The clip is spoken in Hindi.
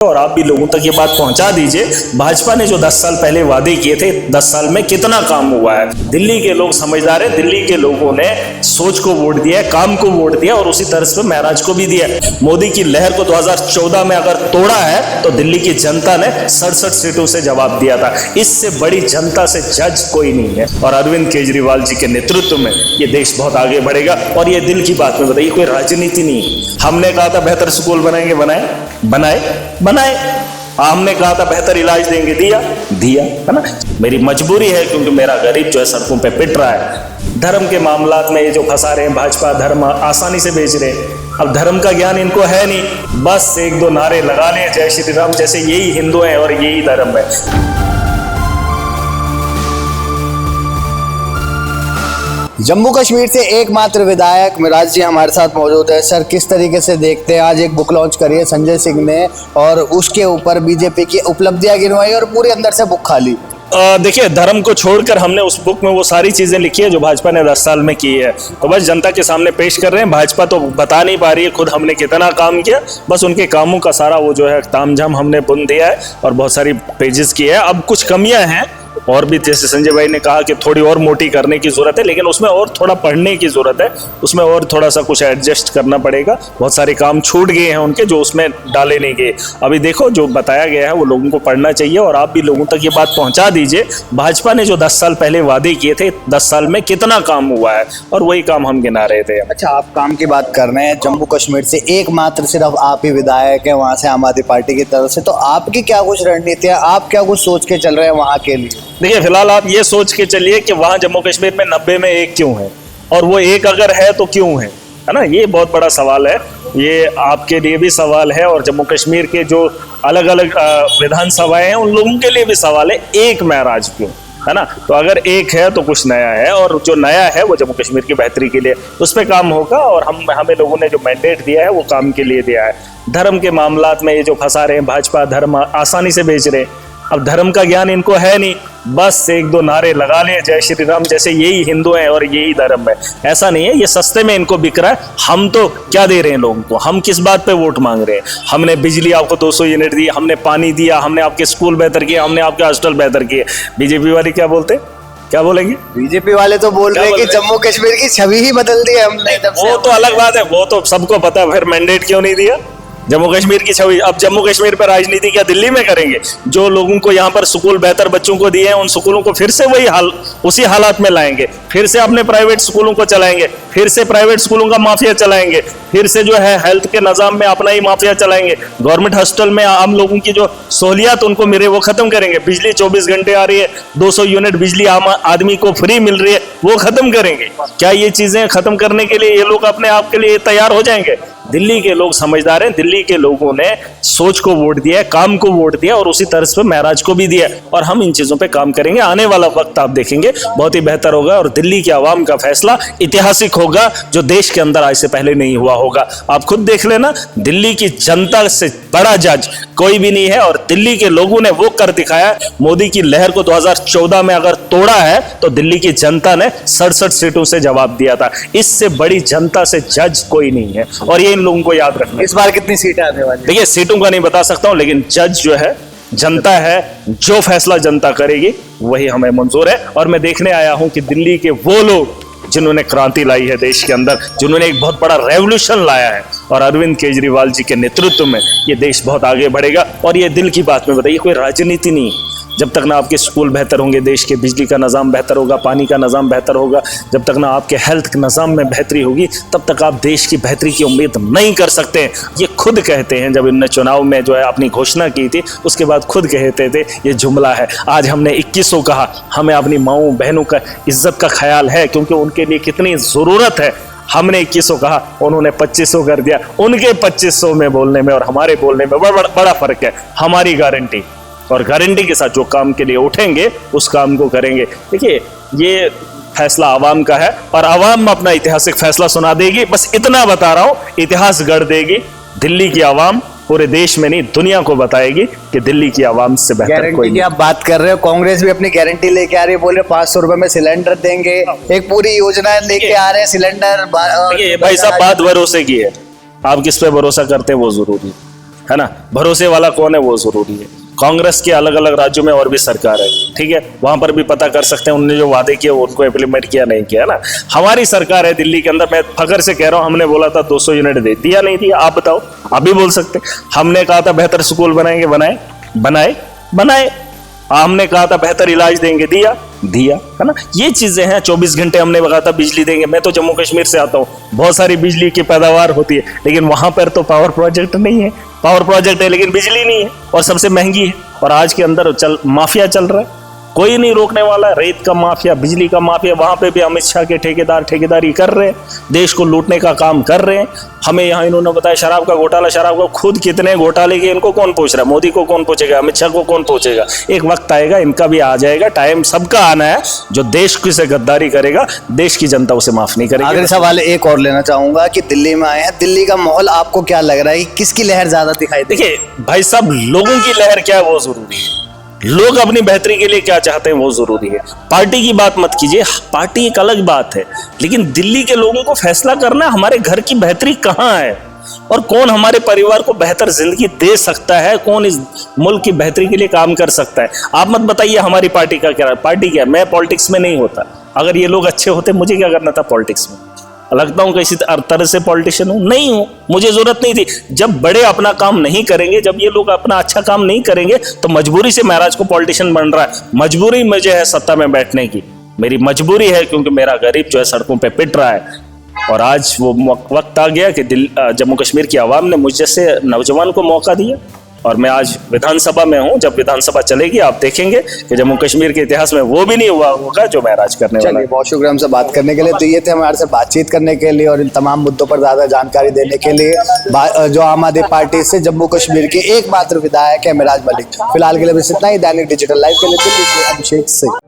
और आप भी लोगों तक ये बात पहुंचा दीजिए। भाजपा ने जो 10 साल पहले वादे किए थे, 10 साल में कितना काम हुआ है। दिल्ली के लोग समझदार हैं, दिल्ली के लोगों ने सोच को वोट दिया है, काम को वोट दिया और उसी तरह से महराज को भी दिया है। मोदी की लहर को 2014 में अगर तोड़ा है तो दिल्ली की जनता ने 67 सीटों से जवाब दिया था। इससे बड़ी जनता से जज कोई नहीं है और अरविंद केजरीवाल जी के नेतृत्व में ये देश बहुत आगे बढ़ेगा। और ये दिल की बात में बताइए, कोई राजनीति नहीं। हमने कहा था बेहतर स्कूल बनाएंगे, बनाए। हमने कहा था बेहतर इलाज देंगे, दिया, है ना। मेरी मजबूरी है क्योंकि मेरा गरीब जो है सड़कों पे पिट रहा है। धर्म के मामलात में ये जो फंसा रहे हैं भाजपा, धर्म आसानी से बेच रहे हैं। अब धर्म का ज्ञान इनको है नहीं, बस एक दो नारे लगा लें जय श्री राम, जैसे यही हिंदू है और यही धर्म है। जम्मू कश्मीर से एकमात्र विधायक महराज जी हमारे साथ मौजूद है। सर, किस तरीके से देखते हैं, आज एक बुक लॉन्च करी है संजय सिंह ने और उसके ऊपर बीजेपी की उपलब्धियां गिनवाई और पूरे अंदर से बुक खाली। देखिए, धर्म को छोड़कर हमने उस बुक में वो सारी चीजें लिखी है जो भाजपा ने 10 साल में की है, तो बस जनता के सामने पेश कर रहे हैं। भाजपा तो बता नहीं पा रही है खुद हमने कितना काम किया, बस उनके कामों का सारा वो जो है तामझाम हमने बुन दिया है और बहुत सारी पेजेस की है। अब कुछ कमियां हैं और भी, जैसे संजय भाई ने कहा कि थोड़ी और मोटी करने की जरूरत है, लेकिन उसमें और थोड़ा पढ़ने की जरूरत है, उसमें और थोड़ा सा कुछ एडजस्ट करना पड़ेगा। बहुत सारे काम छूट गए हैं उनके जो उसमें डाले नहीं गए। अभी देखो जो बताया गया है वो लोगों को पढ़ना चाहिए और आप भी लोगों तक ये बात पहुंचा दीजिए। भाजपा ने जो 10 साल पहले वादे किए थे, 10 साल में कितना काम हुआ है और वही काम हम गिना रहे थे। अच्छा, आप काम की बात कर रहे हैं। जम्मू कश्मीर से एकमात्र सिर्फ आप ही विधायक है वहाँ से आम आदमी पार्टी की तरफ से, तो आपकी क्या कुछ रणनीति है, आप क्या कुछ सोच के चल रहे हैं वहाँ के लिए? देखिए, फिलहाल आप ये सोच के चलिए कि वहां जम्मू कश्मीर में 90 में एक क्यों है और वो एक अगर है तो क्यों है ना। ये बहुत बड़ा सवाल है, ये आपके लिए भी सवाल है और जम्मू कश्मीर के जो अलग अलग विधानसभाएं हैं उन लोगों के लिए भी सवाल है, एक महराज क्यों, है ना। तो अगर एक है तो कुछ नया है और जो नया है वो जम्मू कश्मीर की बेहतरी के लिए, उस पर काम होगा और हमें लोगों ने जो मैंडेट दिया है वो काम के लिए दिया है। धर्म के मामलात में ये जो फंसा रहे हैं भाजपा, धर्म आसानी से बेच रहे हैं। अब धर्म का ज्ञान इनको है नहीं, बस एक दो नारे लगा लें जय श्री राम, जैसे यही हिंदू है और यही धर्म है। ऐसा नहीं है, ये सस्ते में इनको बिक रहा है। हम तो क्या दे रहे हैं लोगों को, हम किस बात पे वोट मांग रहे हैं। हमने बिजली आपको 200 यूनिट दी, हमने पानी दिया, हमने आपके स्कूल बेहतर किए, हमने आपके हॉस्टल बेहतर किए। बीजेपी वाले क्या बोलते हैं, क्या बोलेंगे? बीजेपी वाले तो बोल रहे हैं कि जम्मू कश्मीर की छवि ही बदल दी है हमने। वो तो अलग बात है, वो तो सबको पता है, फिर मैंडेट क्यों नहीं दिया जम्मू कश्मीर की छवि। अब जम्मू कश्मीर पर राजनीति क्या दिल्ली में करेंगे? जो लोगों को यहाँ पर स्कूल बेहतर बच्चों को दिए हैं उन स्कूलों को फिर से उसी हालात में लाएंगे, फिर से अपने प्राइवेट स्कूलों को चलाएंगे, फिर से प्राइवेट स्कूलों का माफिया चलाएंगे, फिर से जो है हेल्थ के निजाम में अपना ही माफिया चलाएंगे। गवर्नमेंट हॉस्टल में आम लोगों की जो सहूलियत उनको मिले वो खत्म करेंगे। बिजली 24 घंटे आ रही है, 200 यूनिट बिजली आम आदमी को फ्री मिल रही है, वो खत्म करेंगे। क्या ये चीजें खत्म करने के लिए ये लोग अपने आप के लिए तैयार हो जाएंगे? दिल्ली के लोग समझदार हैं, दिल्ली के लोगों ने सोच को वोट दिया है, काम को वोट दिया और उसी तरह से महराज को भी दिया और हम इन चीजों पे काम करेंगे। आने वाला वक्त आप देखेंगे बहुत ही बेहतर होगा और दिल्ली की आवाम का फैसला ऐतिहासिक होगा जो देश के अंदर आज से पहले नहीं हुआ होगा। आप खुद देख लेना, दिल्ली की जनता से बड़ा जज कोई भी नहीं है और दिल्ली के लोगों ने वो कर दिखाया। मोदी की लहर को 2014 में अगर तोड़ा है तो दिल्ली की जनता ने 67 सीटों से जवाब दिया था। इससे बड़ी जनता से जज कोई नहीं है और ये इन लोगों को याद रखना। इस बार कितनी सीटें आने वाली? देखिए, सीटों का नहीं बता सकता हूं, लेकिन जज जो है जनता है, जो फैसला जनता करेगी वही हमें मंजूर है। और मैं देखने आया हूं कि दिल्ली के वो लोग जिन्होंने क्रांति लाई है देश के अंदर, जिन्होंने एक बहुत बड़ा रेवोल्यूशन लाया है और अरविंद केजरीवाल जी के नेतृत्व में ये देश बहुत आगे बढ़ेगा। और ये दिल की बात में बताइए, कोई राजनीति नहीं। जब तक ना आपके स्कूल बेहतर होंगे, देश के बिजली का निज़ाम बेहतर होगा, पानी का निज़ाम बेहतर होगा, जब तक ना आपके हेल्थ के निज़ाम में बेहतरी होगी, तब तक आप देश की बेहतरी की उम्मीद नहीं कर सकते हैं। ये खुद कहते हैं, जब इनने चुनाव में जो है अपनी घोषणा की थी उसके बाद खुद कहते थे ये जुमला है। आज हमने 2100 कहा, हमें अपनी माँओं बहनों का इज्जत का ख्याल है क्योंकि उनके लिए कितनी ज़रूरत है। हमने 2100 कहा, उन्होंने 2500 कर दिया। उनके 2500 में बोलने में और हमारे बोलने में बड़ा फर्क है। हमारी गारंटी और गारंटी के साथ जो काम के लिए उठेंगे उस काम को करेंगे। देखिए, ये फैसला आवाम का है और आवाम अपना ऐतिहासिक फैसला सुना देगी। बस इतना बता रहा हूं, इतिहास गढ़ देगी। दिल्ली की आवाम पूरे देश में नहीं दुनिया को बताएगी कि दिल्ली की आवाम से बेहतर कोई नहीं। आप बात कर रहे हो, कांग्रेस भी अपनी गारंटी लेके आ रही है, बोल रहे 500 रुपए में सिलेंडर देंगे, एक पूरी योजना लेके आ रहे हैं सिलेंडर। भाई साहब, बात भरोसे की है, आप किस पे भरोसा करते हैं वो जरूरी है ना। भरोसे वाला कौन है वो जरूरी है। कांग्रेस के अलग अलग राज्यों में और भी सरकार है, ठीक है, वहां पर भी पता कर सकते हैं उन्होंने जो वादे किए उनको इम्प्लीमेंट किया नहीं किया, है ना। हमारी सरकार है दिल्ली के अंदर, मैं फखर से कह रहा हूं, हमने बोला था 200 यूनिट दे दिया, नहीं दिया, आप बताओ, आप भी बोल सकते। हमने कहा था बेहतर स्कूल बनाएंगे, बनाए। हमने कहा था बेहतर इलाज देंगे, दिया, है ना। ये चीजें हैं। 24 घंटे हमने कहा था बिजली देंगे। मैं तो जम्मू कश्मीर से आता हूँ, बहुत सारी बिजली की पैदावार होती है, लेकिन वहां पर तो पावर प्रोजेक्ट नहीं है। पावर प्रोजेक्ट है लेकिन बिजली नहीं है, और सबसे महंगी है। और आज के अंदर माफिया चल रहा है, कोई नहीं रोकने वाला। रेत का माफिया, बिजली का माफिया, वहां पे भी अमित शाह के ठेकेदारी कर रहे हैं, देश को लूटने का काम कर रहे हैं। हमें यहाँ इन्होंने बताया शराब का घोटाला, शराब का खुद कितने घोटाले के, इनको कौन पूछ रहा है? मोदी को कौन पूछेगा? अमित शाह को कौन पूछेगा? एक वक्त आएगा, इनका भी आ जाएगा टाइम, सबका आना है। जो देश की से गद्दारी करेगा, देश की जनता उसे माफ नहीं करेगी। आखिरी सवाल एक और लेना चाहूंगा कि दिल्ली में आए हैं, दिल्ली का माहौल आपको क्या लग रहा है, किसकी लहर ज्यादा दिखाई दे? देखिए भाई साहब, लोगों की लहर क्या है वो जरूरी है। लोग अपनी बेहतरी के लिए क्या चाहते हैं वो जरूरी है। पार्टी की बात मत कीजिए, पार्टी एक अलग बात है, लेकिन दिल्ली के लोगों को फैसला करना है हमारे घर की बेहतरी कहाँ है और कौन हमारे परिवार को बेहतर जिंदगी दे सकता है, कौन इस मुल्क की बेहतरी के लिए काम कर सकता है। आप मत बताइए हमारी पार्टी का क्या, पार्टी क्या, मैं पॉलिटिक्स में नहीं होता। अगर ये लोग अच्छे होते मुझे क्या करना था पॉलिटिक्स में? लगता हूँ किसी तरह से पॉलिटिशियन हूँ, नहीं हूँ, मुझे जरूरत नहीं थी। जब बड़े अपना काम नहीं करेंगे, जब ये लोग अपना अच्छा काम नहीं करेंगे, तो मजबूरी से महाराज को पॉलिटिशियन बन रहा है। मजबूरी मुझे है सत्ता में बैठने की, मेरी मजबूरी है, क्योंकि मेरा गरीब जो है सड़कों पे पिट रहा है। और आज वो वक्त आ गया कि जम्मू कश्मीर की आवाम ने मुझ जैसे नौजवान को मौका दिया, और मैं आज विधानसभा में हूं। जब विधानसभा चलेगी आप देखेंगे कि जम्मू कश्मीर के इतिहास में वो भी नहीं हुआ होगा जो मैं राज करने वाला। बहुत शुक्रिया हमसे बात करने के लिए। तो ये थे हमारे से बातचीत करने के लिए और इन तमाम मुद्दों पर ज्यादा जानकारी देने के लिए जो आम आदमी पार्टी से जम्मू कश्मीर के एकमात्र विधायक है मिराज मलिक। फिलहाल के लिए बस इतना ही। दैनिक डिजिटल लाइव के लिए दिल्ली से अभिषेक सिंह।